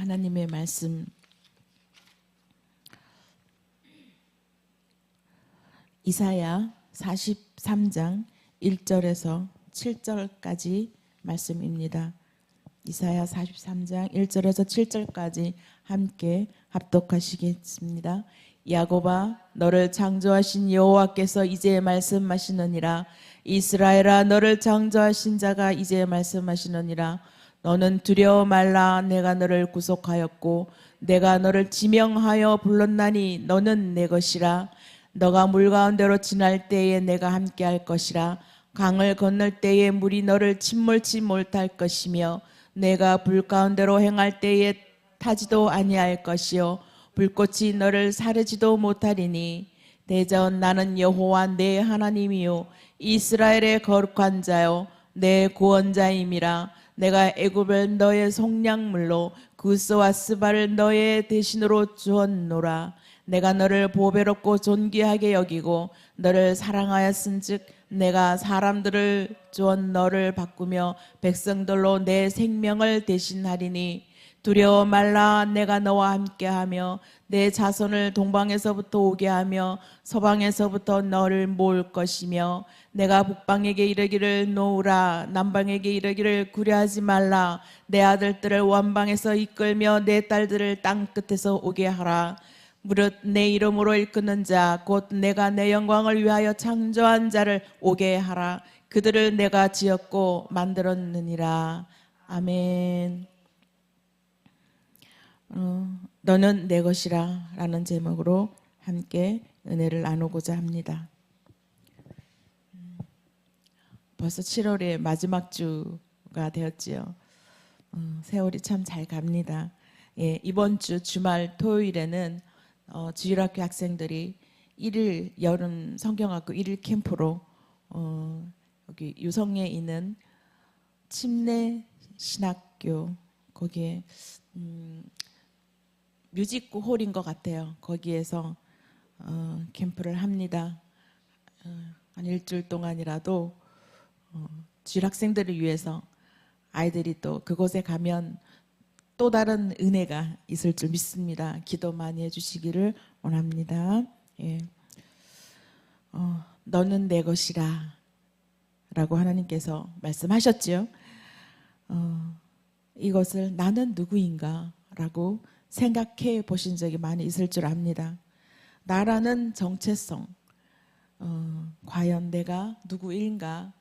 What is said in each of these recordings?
하나님의 말씀 이사야 43장 1절에서 7절까지 말씀입니다. 이사야 43장 1절에서 7절까지 함께 합독하시겠습니다. 야곱아, 너를 창조하신 여호와께서 이제 말씀하시느니라. 이스라엘아, 너를 창조하신 자가 이제 말씀하시느니라. 너는 두려워 말라. 내가 너를 구속하였고 내가 너를 지명하여 불렀나니 너는 내 것이라. 너가 물 가운데로 지날 때에 내가 함께할 것이라. 강을 건널 때에 물이 너를 침몰치 못할 것이며 내가 불 가운데로 행할 때에 타지도 아니할 것이요 불꽃이 너를 사르지도 못하리니 대전 나는 여호와 내 하나님이요 이스라엘의 거룩한 자요 내 구원자임이라. 내가 애굽을 너의 속량물로 구스와 스바를 너의 대신으로 주었노라. 내가 너를 보배롭고 존귀하게 여기고 너를 사랑하였은즉 내가 사람들을 주었 너를 바꾸며 백성들로 내 생명을 대신하리니 두려워 말라. 내가 너와 함께하며 내 자손을 동방에서부터 오게 하며 서방에서부터 너를 모을 것이며 내가 북방에게 이르기를 놓으라 남방에게 이르기를 구려하지 말라. 내 아들들을 원방에서 이끌며 내 딸들을 땅 끝에서 오게 하라. 무릇 내 이름으로 일컫는 자 곧 내가 내 영광을 위하여 창조한 자를 오게 하라. 그들을 내가 지었고 만들었느니라. 아멘. 너는 내 것이라 라는 제목으로 함께 은혜를 나누고자 합니다. 벌써 7월의 마지막 주가 되었지요. 세월이 참 잘 갑니다. 예, 이번 주 주말 토요일에는 주일학교 학생들이 1일 여름 성경학교 1일 캠프로 여기 유성에 있는 침례 신학교 거기에 뮤직 홀인 것 같아요. 거기에서 캠프를 합니다. 한 일주일 동안이라도 주일 학생들을 위해서 아이들이 또 그곳에 가면 또 다른 은혜가 있을 줄 믿습니다. 기도 많이 해주시기를 원합니다. 예. 너는 내 것이라 라고 하나님께서 말씀하셨지요. 이것을 나는 누구인가 라고 생각해 보신 적이 많이 있을 줄 압니다. 나라는 정체성, 과연 내가 누구인가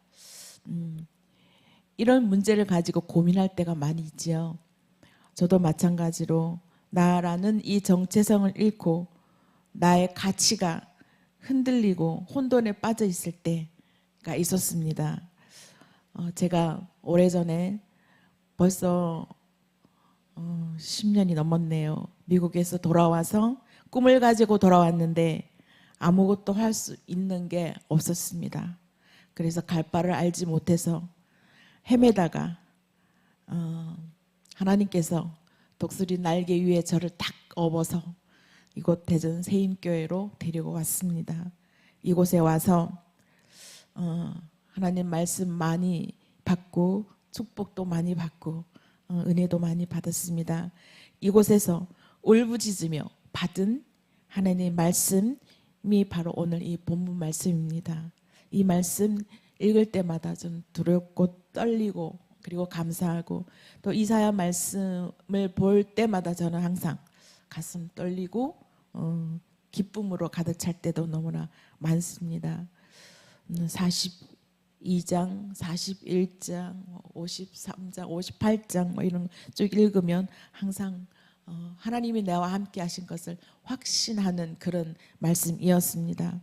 이런 문제를 가지고 고민할 때가 많이 있지요. 저도 마찬가지로 나라는 이 정체성을 잃고 나의 가치가 흔들리고 혼돈에 빠져 있을 때가 있었습니다. 제가 오래전에 벌써 10년이 넘었네요. 미국에서 돌아와서 꿈을 가지고 돌아왔는데 아무것도 할 수 있는 게 없었습니다. 그래서 갈 바를 알지 못해서 헤매다가 하나님께서 독수리 날개 위에 저를 탁 업어서 이곳 대전 세임교회로 데리고 왔습니다. 이곳에 와서 하나님 말씀 많이 받고 축복도 많이 받고 은혜도 많이 받았습니다. 이곳에서 울부짖으며 받은 하나님의 말씀이 바로 오늘 이 본문 말씀입니다. 이 말씀 읽을 때마다 좀 두렵고 떨리고 그리고 감사하고 또 이사야 말씀을 볼 때마다 저는 항상 가슴 떨리고 기쁨으로 가득 찰 때도 너무나 많습니다. 42장, 41장, 53장, 58장 뭐 이런 쭉 읽으면 항상 하나님이 나와 함께 하신 것을 확신하는 그런 말씀이었습니다.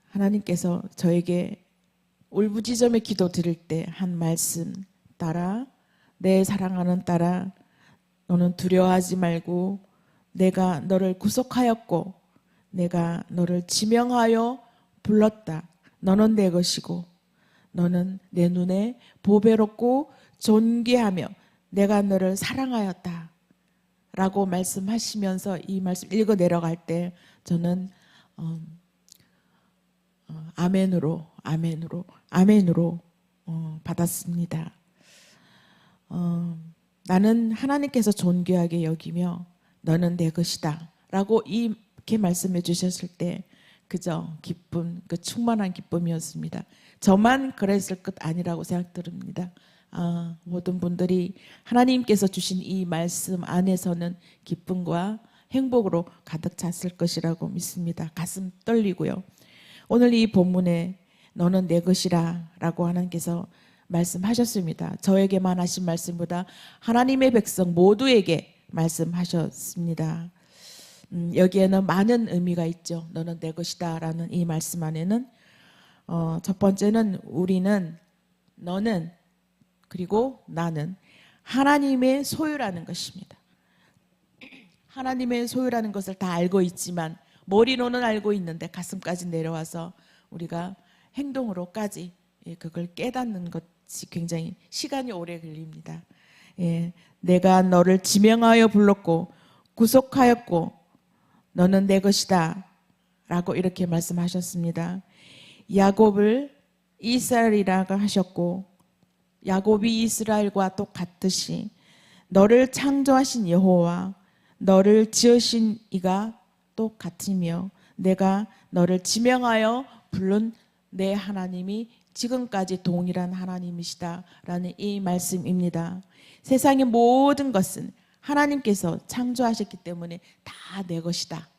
하나님께서 저에게 울부짖으며 기도 드릴 때 한 말씀 따라 내 사랑하는 딸아 너는 두려워하지 말고 내가 너를 구속하였고 내가 너를 지명하여 불렀다. 너는 내 것이고 너는 내 눈에 보배롭고 존귀하며 내가 너를 사랑하였다 라고 말씀하시면서 이 말씀 읽어 내려갈 때 저는 아멘으로 받았습니다. 나는 하나님께서 존귀하게 여기며 너는 내 것이다 라고 이렇게 말씀해 주셨을 때 그저 기쁨, 그 충만한 기쁨이었습니다. 저만 그랬을 것 아니라고 생각됩니다. 모든 분들이 하나님께서 주신 이 말씀 안에서는 기쁨과 행복으로 가득 찼을 것이라고 믿습니다. 가슴 떨리고요. 오늘 이 본문에 너는 내 것이라 라고 하나님께서 말씀하셨습니다. 저에게만 하신 말씀보다 하나님의 백성 모두에게 말씀하셨습니다. 여기에는 많은 의미가 있죠. 너는 내 것이다 라는 이 말씀 안에는 첫 번째는 우리는, 너는, 그리고 나는 하나님의 소유라는 것입니다. 하나님의 소유라는 것을 다 알고 있지만 머리로는 알고 있는데 가슴까지 내려와서 우리가 행동으로까지 그걸 깨닫는 것이 굉장히 시간이 오래 걸립니다. 내가 너를 지명하여 불렀고 구속하였고 너는 내 것이다 라고 이렇게 말씀하셨습니다. 야곱을 이스라엘이라고 하셨고 야곱이 이스라엘과 똑같듯이 너를 창조하신 여호와 너를 지으신 이가 똑같으며 내가 너를 지명하여 부른 내 하나님이 지금까지 동일한 하나님이시다 라는 이 말씀입니다. 세상의 모든 것은 하나님께서 창조하셨기 때문에 다 내 것이다.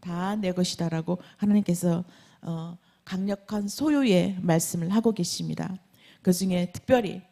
다 내 것이다 라고 하나님께서 강력한 소유의 말씀을 하고 계십니다. 그 중에 특별히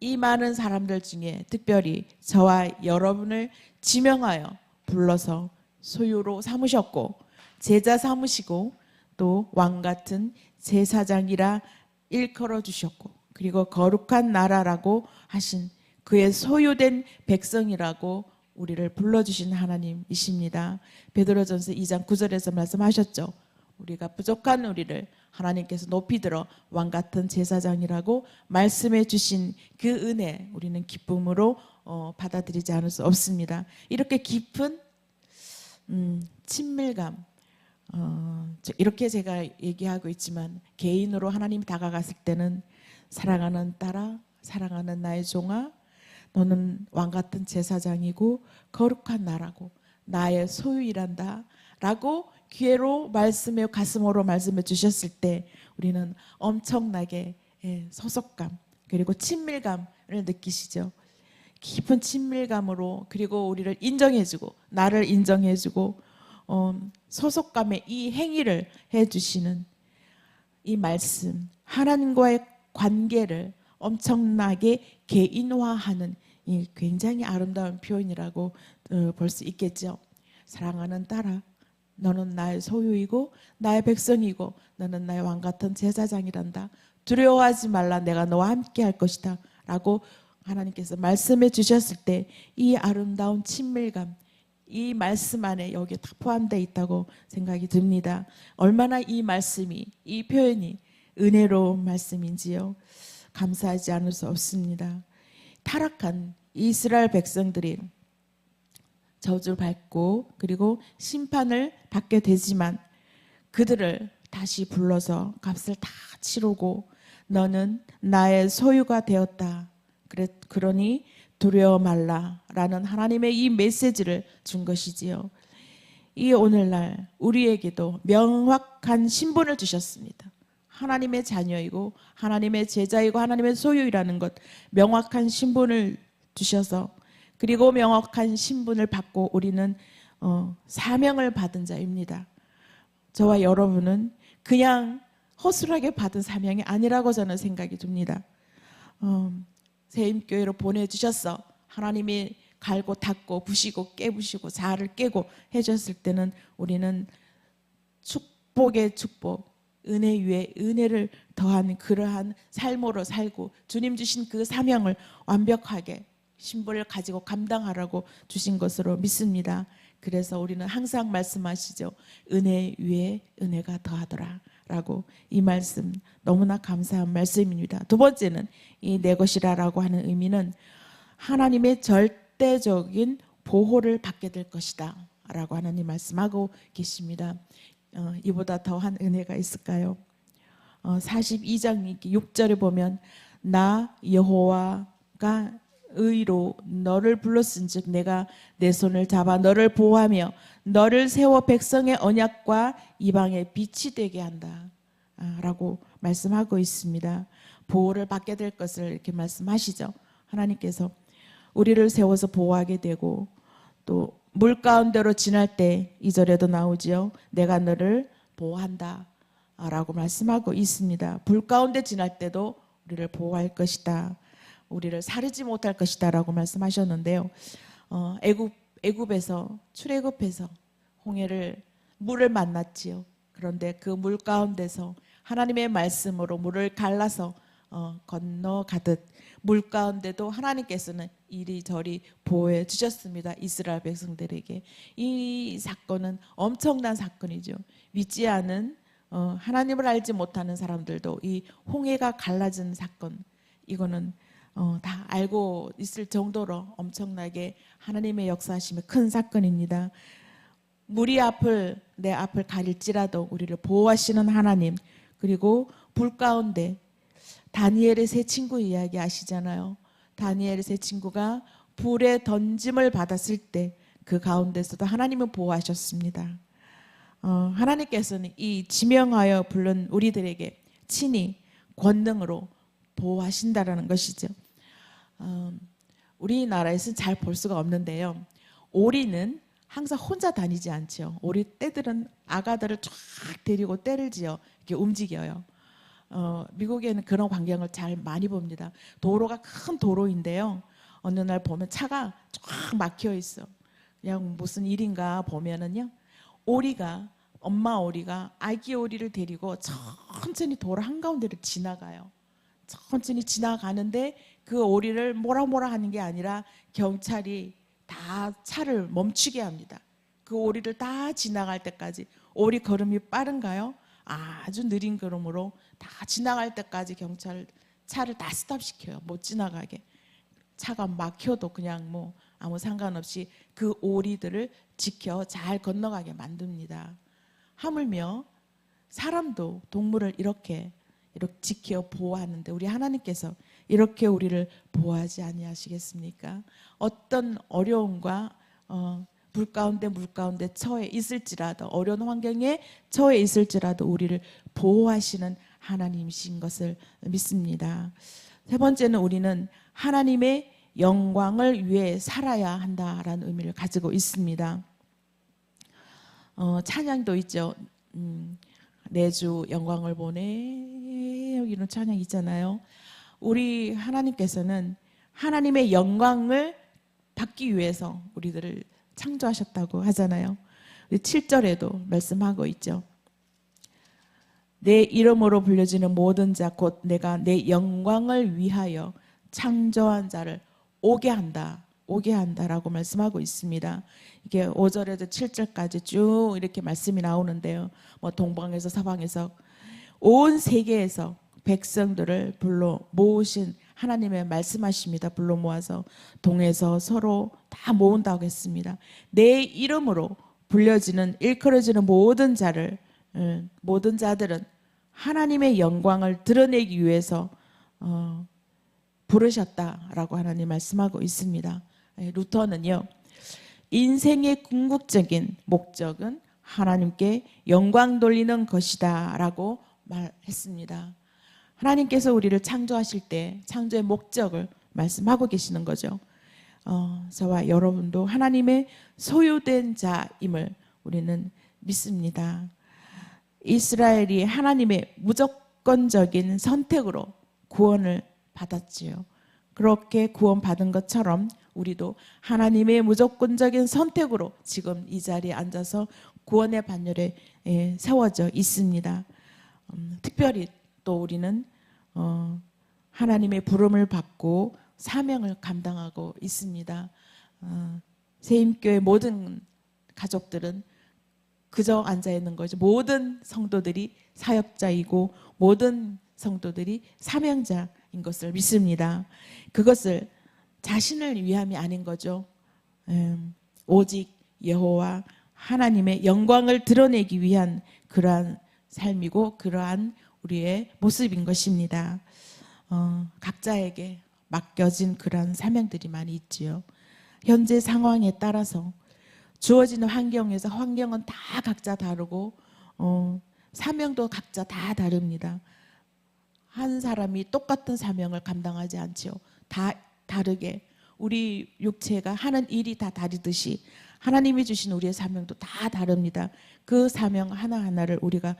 이 많은 사람들 중에 특별히 저와 여러분을 지명하여 불러서 소유로 삼으셨고 제자 삼으시고 또 왕같은 제사장이라 일컬어 주셨고 그리고 거룩한 나라라고 하신 그의 소유된 백성이라고 우리를 불러주신 하나님이십니다. 베드로전서 2장 9절에서 말씀하셨죠. 우리가 부족한 우리를 하나님께서 높이 들어 왕같은 제사장이라고 말씀해 주신 그 은혜 우리는 기쁨으로 받아들이지 않을 수 없습니다. 이렇게 깊은 친밀감 이렇게 제가 얘기하고 있지만 개인으로 하나님 다가갔을 때는 사랑하는 딸아, 사랑하는 나의 종아, 너는 왕같은 제사장이고 거룩한 나라고 나의 소유이란다 라고 귀로 말씀해 가슴으로 말씀해 주셨을 때 우리는 엄청나게 소속감 그리고 친밀감을 느끼시죠. 깊은 친밀감으로 그리고 우리를 인정해주고 나를 인정해주고 소속감의 이 행위를 해주시는 이 말씀 하나님과의 관계를 엄청나게 개인화하는 이 굉장히 아름다운 표현이라고 볼 수 있겠죠. 사랑하는 딸아 너는 나의 소유이고 나의 백성이고 너는 나의 왕같은 제사장이란다. 두려워하지 말라 내가 너와 함께 할 것이다 라고 하나님께서 말씀해 주셨을 때 이 아름다운 친밀감 이 말씀 안에 여기에 다 포함되어 있다고 생각이 듭니다. 얼마나 이 말씀이 이 표현이 은혜로운 말씀인지요. 감사하지 않을 수 없습니다. 타락한 이스라엘 백성들이 저주를 받고 그리고 심판을 받게 되지만 그들을 다시 불러서 값을 다 치르고 너는 나의 소유가 되었다. 그러니 두려워 말라라는 하나님의 이 메시지를 준 것이지요. 이 오늘날 우리에게도 명확한 신분을 주셨습니다. 하나님의 자녀이고 하나님의 제자이고 하나님의 소유이라는 것 명확한 신분을 주셔서 그리고 명확한 신분을 받고 우리는 사명을 받은 자입니다. 저와 여러분은 그냥 허술하게 받은 사명이 아니라고 저는 생각이 듭니다. 세임교회로 보내주셔서 하나님이 갈고 닦고 부시고 깨부시고 자를 깨고 해줬을 때는 우리는 축복의 축복 은혜 위에 은혜를 더한 그러한 삶으로 살고 주님 주신 그 사명을 완벽하게 신분을 가지고 감당하라고 주신 것으로 믿습니다. 그래서 우리는 항상 말씀하시죠. 은혜 위에 은혜가 더하더라 라고 이 말씀 너무나 감사한 말씀입니다. 두 번째는 이 내 것이라고 하는 의미는 하나님의 절대적인 보호를 받게 될 것이다 라고 하나님 말씀하고 계십니다. 이보다 더한 은혜가 있을까요? 42장 6절에 보면 나 여호와가 의로 너를 불렀은즉 내가 내 손을 잡아 너를 보호하며 너를 세워 백성의 언약과 이방의 빛이 되게 한다 라고 말씀하고 있습니다. 보호를 받게 될 것을 이렇게 말씀하시죠. 하나님께서 우리를 세워서 보호하게 되고 또 물 가운데로 지날 때 2절에도 나오지요. 내가 너를 보호한다 라고 말씀하고 있습니다. 불 가운데 지날 때도 우리를 보호할 것이다. 우리를 사르지 못할 것이다 라고 말씀하셨는데요. 애굽에서 출애굽해서 홍해를 물을 만났지요. 그런데 그 물 가운데서 하나님의 말씀으로 물을 갈라서 건너가듯 물 가운데도 하나님께서는 이리저리 보호해 주셨습니다. 이스라엘 백성들에게. 이 사건은 엄청난 사건이죠. 믿지 않은 하나님을 알지 못하는 사람들도 이 홍해가 갈라진 사건, 이거는 다 알고 있을 정도로 엄청나게 하나님의 역사하심의 큰 사건입니다. 물이 내 앞을 가릴지라도 우리를 보호하시는 하나님, 그리고 불 가운데 다니엘의 세 친구 이야기 아시잖아요. 다니엘의 세 친구가 불에 던짐을 받았을 때 그 가운데서도 하나님은 보호하셨습니다. 하나님께서는 이 지명하여 부른 우리들에게 친히 권능으로 보호하신다라는 것이죠. 우리나라에서는 잘 볼 수가 없는데요. 오리는 항상 혼자 다니지 않죠. 오리 떼들은 아가들을 쫙 데리고 떼를 지어 이렇게 움직여요. 미국에는 그런 광경을 잘 많이 봅니다. 도로가 큰 도로인데요. 어느 날 보면 차가 쫙 막혀 있어. 그냥 무슨 일인가 보면은요. 엄마 오리가 아기 오리를 데리고 천천히 도로 한가운데를 지나가요. 천천히 지나가는데 그 오리를 뭐라 하는 게 아니라 경찰이 다 차를 멈추게 합니다. 그 오리를 다 지나갈 때까지. 오리 걸음이 빠른가요? 아주 느린 걸음으로 다 지나갈 때까지 경찰 차를 다 스탑시켜요. 못 지나가게. 차가 막혀도 그냥 뭐 아무 상관없이 그 오리들을 지켜 잘 건너가게 만듭니다. 하물며 사람도 동물을 이렇게 지켜 보호하는데 우리 하나님께서 이렇게 우리를 보호하지 아니하시겠습니까? 어떤 어려움과 물 가운데 처해 있을지라도, 어려운 환경에 처해 있을지라도 우리를 보호하시는 하나님이신 것을 믿습니다. 세 번째는 우리는 하나님의 영광을 위해 살아야 한다라는 의미를 가지고 있습니다. 찬양도 있죠. 내주 영광을 보내, 여기는 찬양 있잖아요. 우리 하나님께서는 하나님의 영광을 받기 위해서 우리들을 창조하셨다고 하잖아요. 7절에도 말씀하고 있죠. 내 이름으로 불려지는 모든 자 곧 내가 내 영광을 위하여 창조한 자를 오게 한다라고 말씀하고 있습니다. 이게 5절에서 7절까지 쭉 이렇게 말씀이 나오는데요. 뭐 동방에서 서방에서 온 세계에서 백성들을 불러 모으신 하나님의 말씀하십니다. 불러 모아서 동에서 서로 다 모은다고 했습니다. 내 이름으로 불려지는 일컬어지는 모든 자들은 하나님의 영광을 드러내기 위해서 부르셨다라고 하나님 말씀하고 있습니다. 루터는요, 인생의 궁극적인 목적은 하나님께 영광 돌리는 것이다 라고 말했습니다. 하나님께서 우리를 창조하실 때 창조의 목적을 말씀하고 계시는 거죠. 저와 여러분도 하나님의 소유된 자임을 우리는 믿습니다. 이스라엘이 하나님의 무조건적인 선택으로 구원을 받았지요. 그렇게 구원받은 것처럼 우리도 하나님의 무조건적인 선택으로 지금 이 자리에 앉아서 구원의 반열에 세워져 있습니다. 특별히 또 우리는 하나님의 부름을 받고 사명을 감당하고 있습니다. 세임교회 모든 가족들은 그저 앉아있는 거죠. 모든 성도들이 사역자이고 모든 성도들이 사명자인 것을 믿습니다. 그것을 자신을 위함이 아닌 거죠. 오직 여호와 하나님의 영광을 드러내기 위한 그러한 삶이고 그러한 우리의 모습인 것입니다. 각자에게 맡겨진 그런 사명들이 많이 있지요. 현재 상황에 따라서 주어지는 환경에서 환경은 다 각자 다르고 사명도 각자 다 다릅니다. 한 사람이 똑같은 사명을 감당하지 않지요. 다 다르게 우리 육체가 하는 일이 다 다르듯이 하나님이 주신 우리의 사명도 다 다릅니다. 그 사명 하나하나를 우리가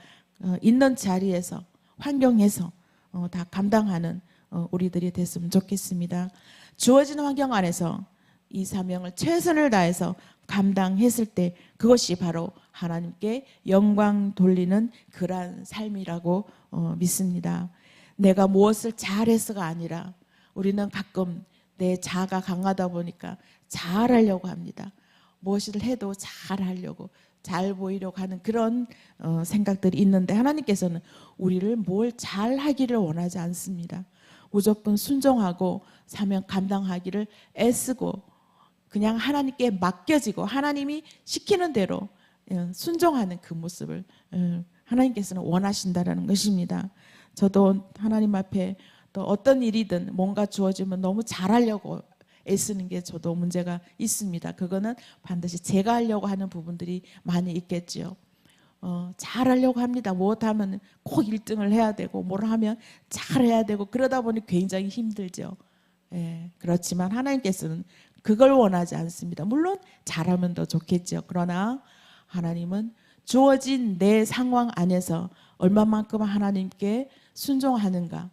있는 자리에서 환경에서 다 감당하는 우리들이 됐으면 좋겠습니다. 주어진 환경 안에서 이 사명을 최선을 다해서 감당했을 때 그것이 바로 하나님께 영광 돌리는 그러한 삶이라고 믿습니다. 내가 무엇을 잘해서가 아니라 우리는 가끔 내 자아가 강하다 보니까 잘하려고 합니다. 무엇을 해도 잘하려고 잘 보이려고 하는 그런 생각들이 있는데 하나님께서는 우리를 뭘 잘하기를 원하지 않습니다. 무조건 순종하고 사명 감당하기를 애쓰고 그냥 하나님께 맡겨지고 하나님이 시키는 대로 순종하는 그 모습을 하나님께서는 원하신다라는 것입니다. 저도 하나님 앞에 또 어떤 일이든 뭔가 주어지면 너무 잘하려고 애쓰는 게 저도 문제가 있습니다. 그거는 반드시 제가 하려고 하는 부분들이 많이 있겠지요. 잘하려고 합니다. 무엇하면 꼭 1등을 해야 되고 뭘 하면 잘해야 되고 그러다 보니 굉장히 힘들죠. 그렇지만 하나님께서는 그걸 원하지 않습니다. 물론 잘하면 더 좋겠죠. 그러나 하나님은 주어진 내 상황 안에서 얼마만큼 하나님께 순종하는가.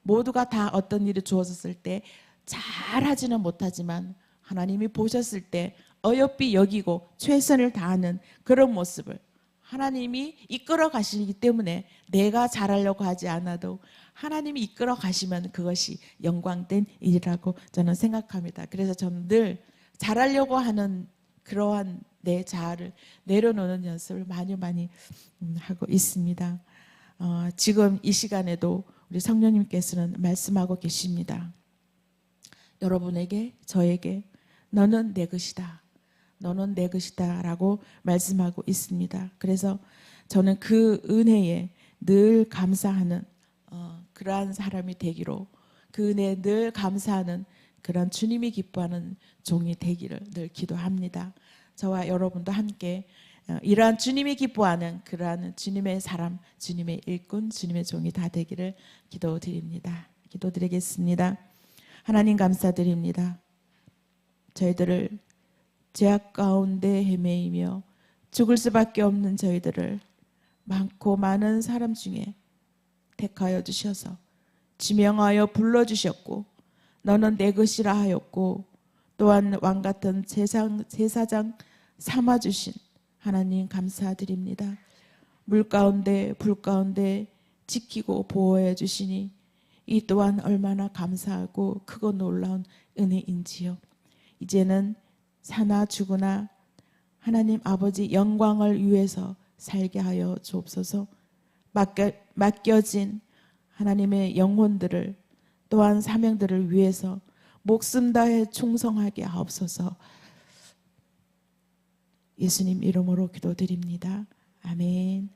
모두가 다 어떤 일이 주어졌을 때 잘하지는 못하지만 하나님이 보셨을 때 어여삐 여기고 최선을 다하는 그런 모습을 하나님이 이끌어 가시기 때문에 내가 잘하려고 하지 않아도 하나님이 이끌어 가시면 그것이 영광된 일이라고 저는 생각합니다. 그래서 저는 늘 잘하려고 하는 그러한 내 자아를 내려놓는 연습을 많이 하고 있습니다. 지금 이 시간에도 우리 성령님께서는 말씀하고 계십니다. 여러분에게 저에게 너는 내 것이다. 너는 내 것이다 라고 말씀하고 있습니다. 그래서 저는 그 은혜에 늘 감사하는 그러한 사람이 되기로 그 은혜에 늘 감사하는 그런 주님이 기뻐하는 종이 되기를 늘 기도합니다. 저와 여러분도 함께 이러한 주님이 기뻐하는 그러한 주님의 사람, 주님의 일꾼, 주님의 종이 다 되기를 기도드립니다. 기도드리겠습니다. 하나님 감사드립니다. 저희들을 죄악 가운데 헤매이며 죽을 수밖에 없는 저희들을 많고 많은 사람 중에 택하여 주셔서 지명하여 불러주셨고 너는 내 것이라 하였고 또한 왕같은 제사장 삼아주신 하나님 감사드립니다. 물 가운데 불 가운데 지키고 보호해 주시니 이 또한 얼마나 감사하고 크고 놀라운 은혜인지요. 이제는 사나 죽으나 하나님 아버지 영광을 위해서 살게 하여 주옵소서. 맡겨진 하나님의 영혼들을 또한 사명들을 위해서 목숨 다해 충성하게 하옵소서. 예수님 이름으로 기도드립니다. 아멘.